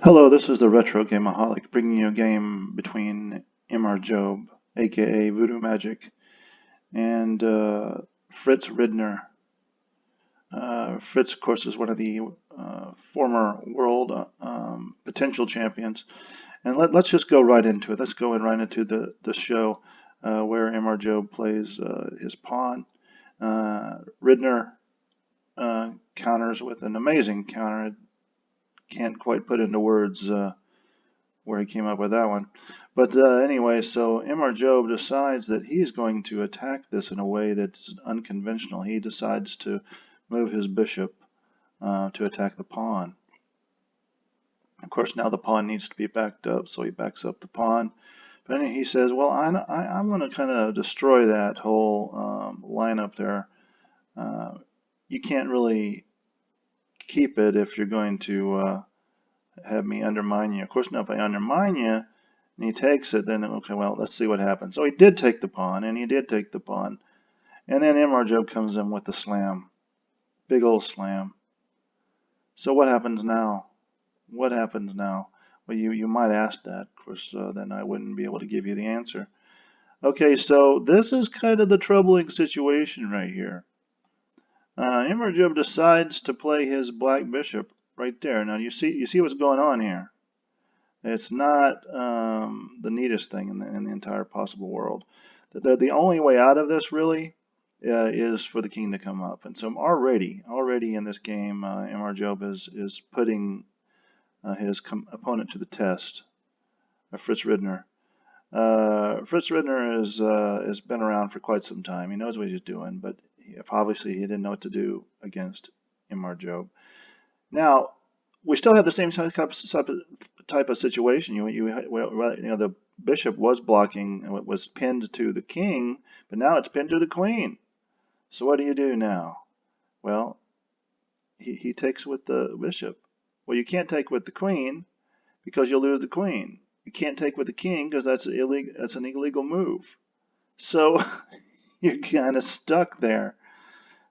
Hello, this is the Retro Game-a-Holic, bringing you a game between MRJobe, aka Voodoo Magic, and Fritz Ridnuewr. Fritz, of course, is one of the former world potential champions. And let's just go right into it. Let's go right into the show where MRJobe plays his pawn. Ridnuewr counters with an amazing counter. Can't quite put into words where he came up with that one. But anyway, so MRJobe decides that he's going to attack this in a way that's unconventional. He decides to move his bishop to attack the pawn. Of course, now the pawn needs to be backed up, so he backs up the pawn. But then he says, well, I'm going to kind of destroy that whole lineup there. You can't really keep it if you're going to have me undermine you. Of course, now if I undermine you and he takes it, then okay, well, let's see what happens. So he did take the pawn, and he did take the pawn. And then MRJobe comes in with the slam. Big old slam. So what happens now? What happens now? Well, you might ask that. Of course, then I wouldn't be able to give you the answer. Okay, so this is kind of the troubling situation right here. MRJobe decides to play his black bishop right there. Now you see what's going on here. It's not the neatest thing in the entire possible world. The only way out of this really is for the king to come up. And so already in this game, MRJobe is putting his opponent to the test, Fritz Ridnuewr. Fritz Ridnuewr has been around for quite some time. He knows what he's doing, but obviously he didn't know what to do against MRJobe. Now, we still have the same type of situation. The bishop was blocking, was pinned to the king, but now it's pinned to the queen. So what do you do now? Well, he takes with the bishop. Well, you can't take with the queen because you'll lose the queen. You can't take with the king because that's illegal. That's an illegal move. So you're kind of stuck there.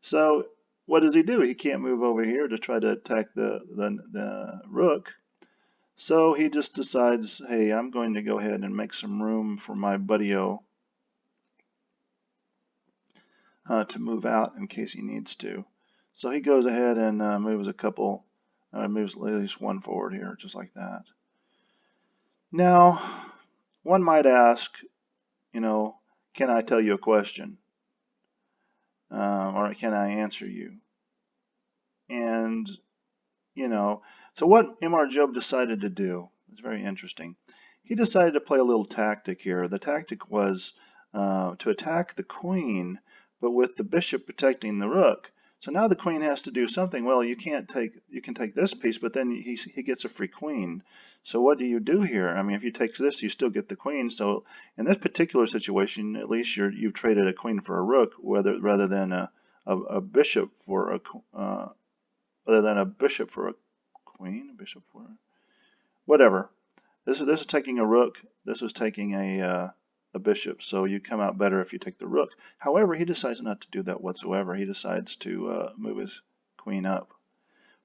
So what does he do? He can't move over here to try to attack the rook. So he just decides, hey, I'm going to go ahead and make some room for my buddy-o to move out in case he needs to. So he goes ahead and moves moves at least one forward here, just like that. Now, one might ask, can I tell you a question? Or can I answer you? And, so what MRJobe decided to do is very interesting. He decided to play a little tactic here. The tactic was to attack the queen, but with the bishop protecting the rook. So now the queen has to do something. Well, you can take this piece, but then he gets a free queen. So what do you do here? I mean, if you take this, you still get the queen. So in this particular situation, at least you've traded a queen for a rook, rather than a bishop for a queen, a bishop for whatever. This is taking a rook. This is taking a bishop. So you come out better if you take the rook. However, he decides not to do that whatsoever. He decides to move his queen up.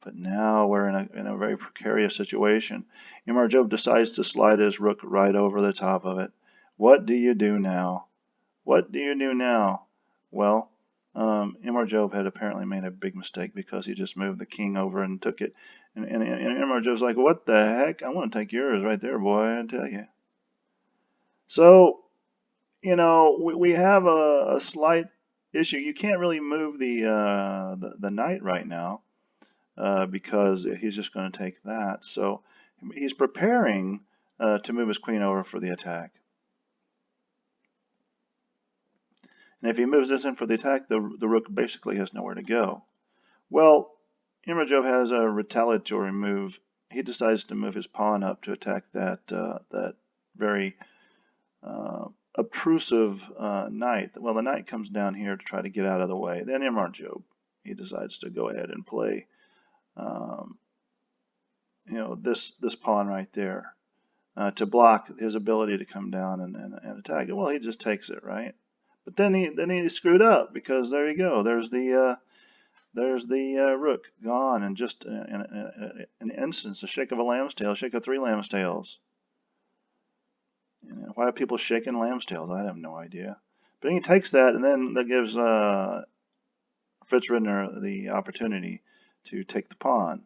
But now we're in a very precarious situation. MRJobe decides to slide his rook right over the top of it. What do you do now? What do you do now? Well, MRJobe had apparently made a big mistake because he just moved the king over and took it. And MRJobe's like, what the heck? I want to take yours right there, boy, I tell you. So, we have a slight issue. You can't really move the knight right now because he's just going to take that. So he's preparing to move his queen over for the attack. And if he moves this in for the attack, the rook basically has nowhere to go. Well, MRJobe has a retaliatory move. He decides to move his pawn up to attack that very obtrusive knight. Well, the knight comes down here to try to get out of the way. Then MRJobe, he decides to go ahead and play, this pawn right there to block his ability to come down and attack it. Well, he just takes it, right? But then he screwed up because there you go. There's the There's the rook gone in just an instance, a shake of a lamb's tail, shake of 3 lamb's tails. And why are people shaking lamb's tails? I have no idea. But he takes that, and then that gives Fritz Ridnuewr the opportunity to take the pawn.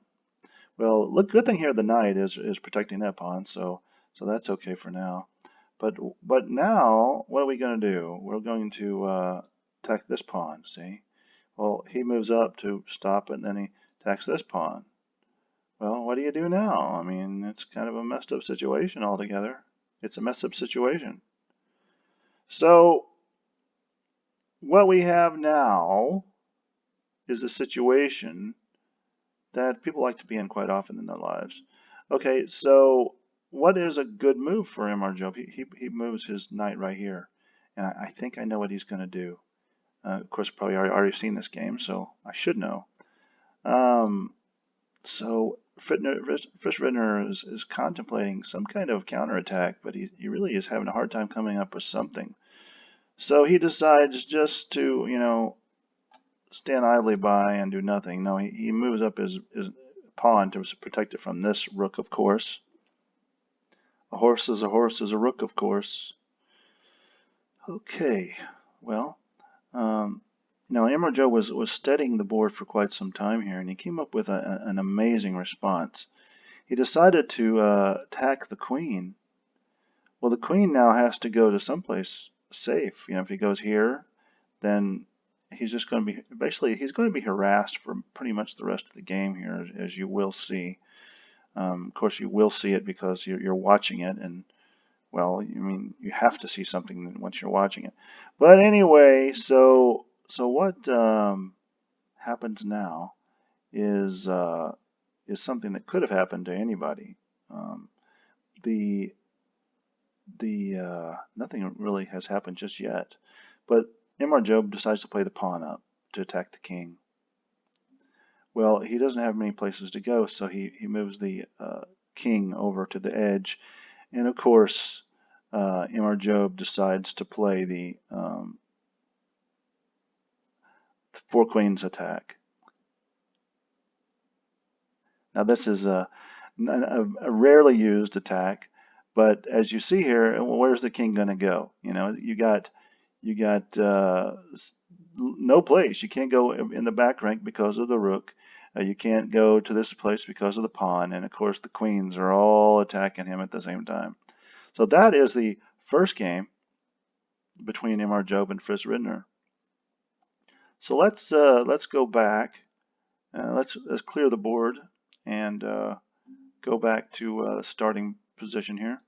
Well, look, good thing here the knight is protecting that pawn, so that's okay for now. But now, what are we going to do? We're going to attack this pawn, see? Well, he moves up to stop it, and then he attacks this pawn. Well, what do you do now? I mean, it's kind of a messed up situation altogether. It's a messed up situation. So, what we have now is a situation that people like to be in quite often in their lives. Okay, so what is a good move for MRJobe? He moves his knight right here, and I think I know what he's going to do. Of course, probably already seen this game, so I should know. So Fritz Ridnuewr is contemplating some kind of counterattack, but he really is having a hard time coming up with something. So he decides just to, stand idly by and do nothing. No, he moves up his pawn to protect it from this rook, of course. A horse is a horse is a rook, of course. Okay, well, now MRJobe was studying the board for quite some time here, and he came up with an amazing response. He decided to attack the queen. Well, the queen now has to go to someplace safe. If he goes here, then he's just going to be, basically, he's going to be harassed for pretty much the rest of the game here, as you will see. Of course, you will see it because you're watching it, and, well, I mean, you have to see something once you're watching it. But anyway, so what happens now is something that could have happened to anybody. The nothing really has happened just yet, but MRJobe decides to play the pawn up to attack the king. Well, he doesn't have many places to go, so he moves the king over to the edge, and of course, MRJobe decides to play the 4 queens attack. Now, this is a rarely used attack, but as you see here, where's the king going to go? You got no place. You can't go in the back rank because of the rook. You can't go to this place because of the pawn, and of course the queens are all attacking him at the same time. So that is the first game between MRJobe and Fritz Ridnuewr. So let's go back. Let's clear the board and go back to starting position here.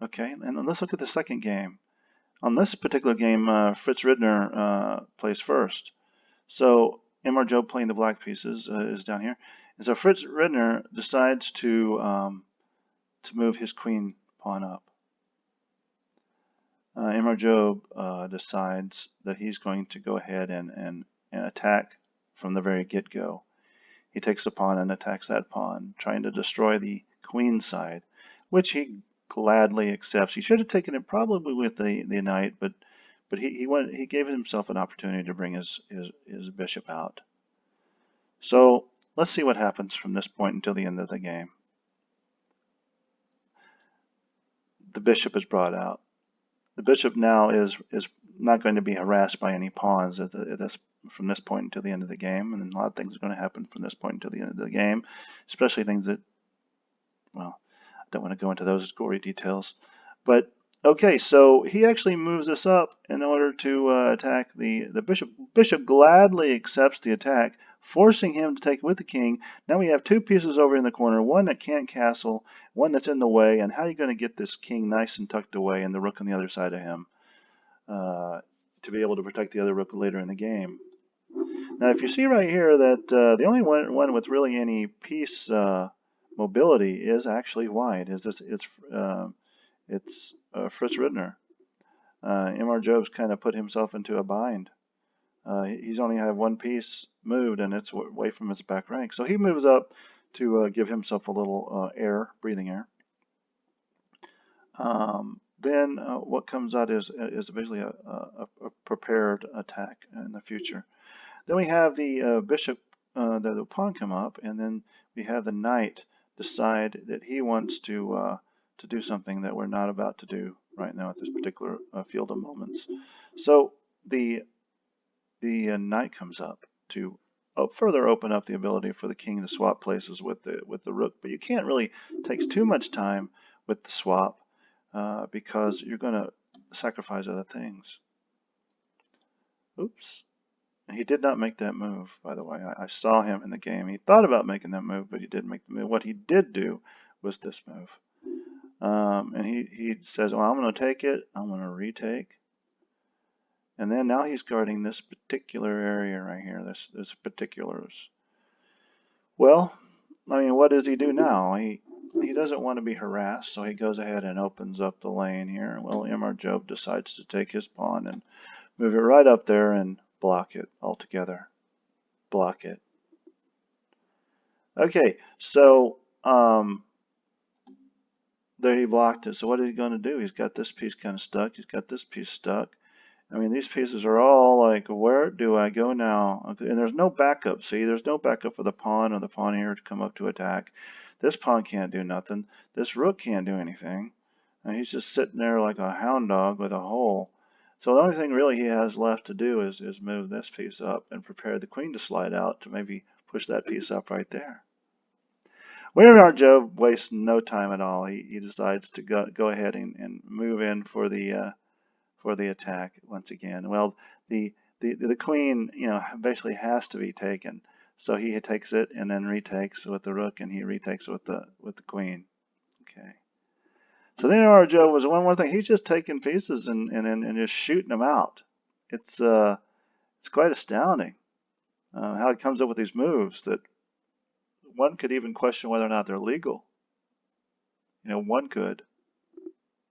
Okay, and let's look at the second game. On this particular game, Fritz Ridnuewr plays first. So MRJobe playing the black pieces is down here. And so Fritz Ridnuewr decides to move his queen pawn up. MRJobe decides that he's going to go ahead and attack from the very get-go. He takes the pawn and attacks that pawn, trying to destroy the queen side, which he gladly accepts. He should have taken it probably with the knight, but he gave himself an opportunity to bring his bishop out. So let's see what happens from this point until the end of the game. The bishop is brought out. The bishop now is not going to be harassed by any pawns from this point until the end of the game, and a lot of things are going to happen from this point until the end of the game, especially things that, well, I don't want to go into those gory details. But okay, so he actually moves this up in order to attack the bishop. Bishop gladly accepts the attack, forcing him to take it with the king. Now we have 2 pieces over in the corner, one that can't castle, one that's in the way, and how are you going to get this king nice and tucked away and the rook on the other side of him to be able to protect the other rook later in the game? Now, if you see right here that the only one with really any piece mobility is actually white. It's Fritz Ridnuewr. MRJobe's kind of put himself into a bind. He's only had 1 piece moved, and it's away from his back rank. So he moves up to give himself a little breathing air. Then what comes out is basically a prepared attack in the future. Then we have the bishop, the pawn come up, and then we have the knight decide that he wants to do something that we're not about to do right now at this particular field of moments. So the knight comes up to further open up the ability for the king to swap places with the rook, but you can't really take too much time with the swap because you're going to sacrifice other things. Oops. And he did not make that move, by the way. I saw him in the game. He thought about making that move, but he didn't make the move. What he did do was this move. And he says, well, I'm going to take it. I'm going to retake. And then now he's guarding this particular area right here, this particulars. Well, I mean, what does he do now? He doesn't want to be harassed, so he goes ahead and opens up the lane here. Well, MRJobe decides to take his pawn and move it right up there and block it altogether. Block it. Okay, so there he blocked it. So what is he going to do? He's got this piece kind of stuck. He's got this piece stuck. I mean, these pieces are all like, where do I go now? Okay, and there's no backup. See, there's no backup for the pawn or the pawn here to come up to attack. This pawn can't do nothing. This rook can't do anything. And he's just sitting there like a hound dog with a hole. So the only thing really he has left to do is move this piece up and prepare the queen to slide out to maybe push that piece up right there. MRJobe wastes no time at all. He decides to go ahead and move in for the attack once again. Well, the queen, basically has to be taken. So he takes it and then retakes with the rook, and he retakes with the queen. Okay. So then MRJobe was one more thing. He's just taking pieces and just shooting them out. It's quite astounding how he comes up with these moves that one could even question whether or not they're legal. One could.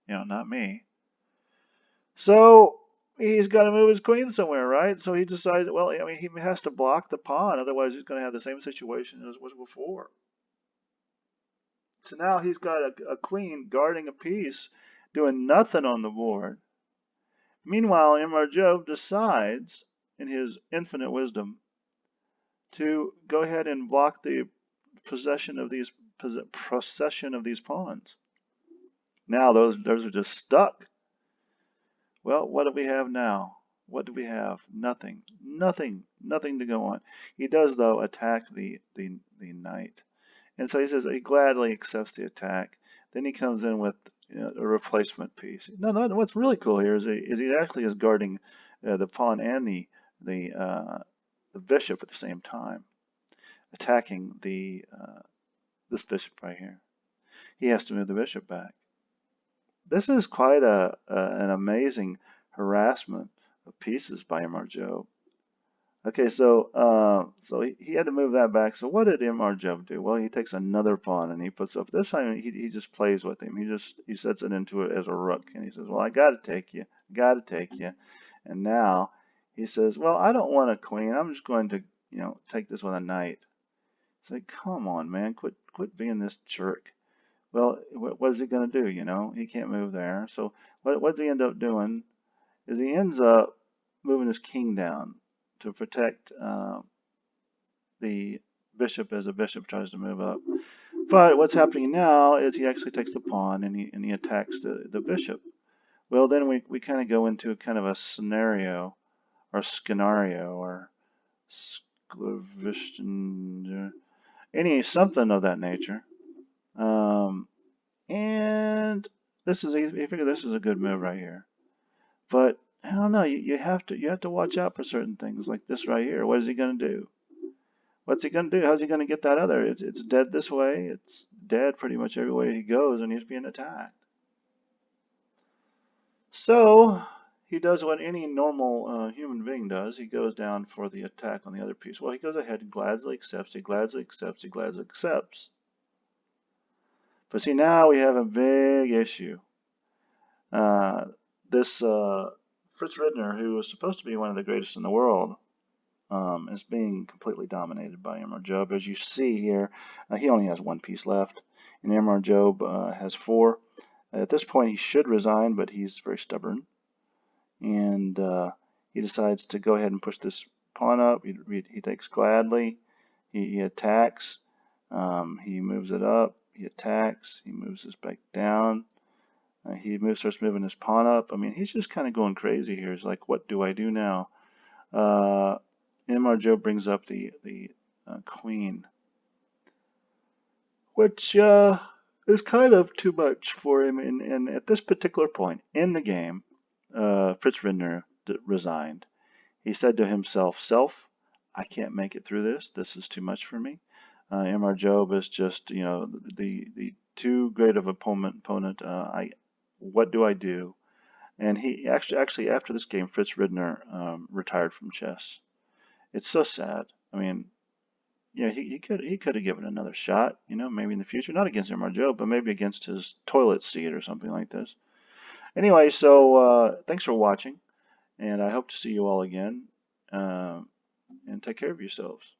Not me. So he's got to move his queen somewhere, right? So he decided, well, I mean, he has to block the pawn, otherwise he's going to have the same situation as was before. So now he's got a queen guarding a piece, doing nothing on the board. Meanwhile, MRJobe decides, in his infinite wisdom, to go ahead and block the procession of these pawns. Now those are just stuck. Well, what do we have now? What do we have? Nothing. Nothing to go on. He does, though, attack the knight. And so he says he gladly accepts the attack. Then he comes in with a replacement piece. No, what's really cool here is he actually is guarding the pawn and the bishop at the same time, attacking this bishop right here. He has to move the bishop back. This is quite an amazing harassment of pieces by MRJobe. Okay, so he had to move that back. So what did MRJobe do? Well, he takes another pawn and he puts up. This time he just plays with him. He sets it into it as a rook, and he says, "Well, I got to take you, And now he says, "Well, I don't want a queen. I'm just going to take this with a knight." It's like, come on, man, quit being this jerk. Well, what is he going to do? He can't move there. So what does he end up doing? Is he ends up moving his king down to protect the bishop as the bishop tries to move up. But what's happening now is he actually takes the pawn and he attacks the bishop. Well, then we kind of go into kind of a scenario or something of that nature. And you figure this is a good move right here. But I don't know, you have to watch out for certain things like this right here. What is he going to do? What's he going to do? How's he going to get that other? It's dead this way. It's dead pretty much every way he goes, and he's being attacked. So he does what any normal human being does. He goes down for the attack on the other piece. Well, he goes ahead and gladly accepts. He gladly accepts. But see, now we have a big issue. This Fritz Ridnuewr, who was supposed to be one of the greatest in the world, is being completely dominated by MRJobe. As you see here, he only has one piece left, and MRJobe has 4. At this point, he should resign, but he's very stubborn, and he decides to go ahead and push this pawn up. He takes gladly. He attacks. He moves it up. He attacks. He moves this back down. Starts moving his pawn up. I mean, he's just kind of going crazy here. He's like, what do I do now? MRJobe brings up the queen, which is kind of too much for him. And at this particular point in the game, Fritz Ridnuewr resigned. He said to himself, "Self, I can't make it through this. This is too much for me. MRJobe is just, the too great of opponent. What do I do?" And he actually after this game, Fritz Ridnuewr retired from chess. It's so sad. I mean, yeah, he could have given another shot, maybe in the future, not against MRJobe, but maybe against his toilet seat or something like this. Anyway, so thanks for watching, and I hope to see you all again. And take care of yourselves.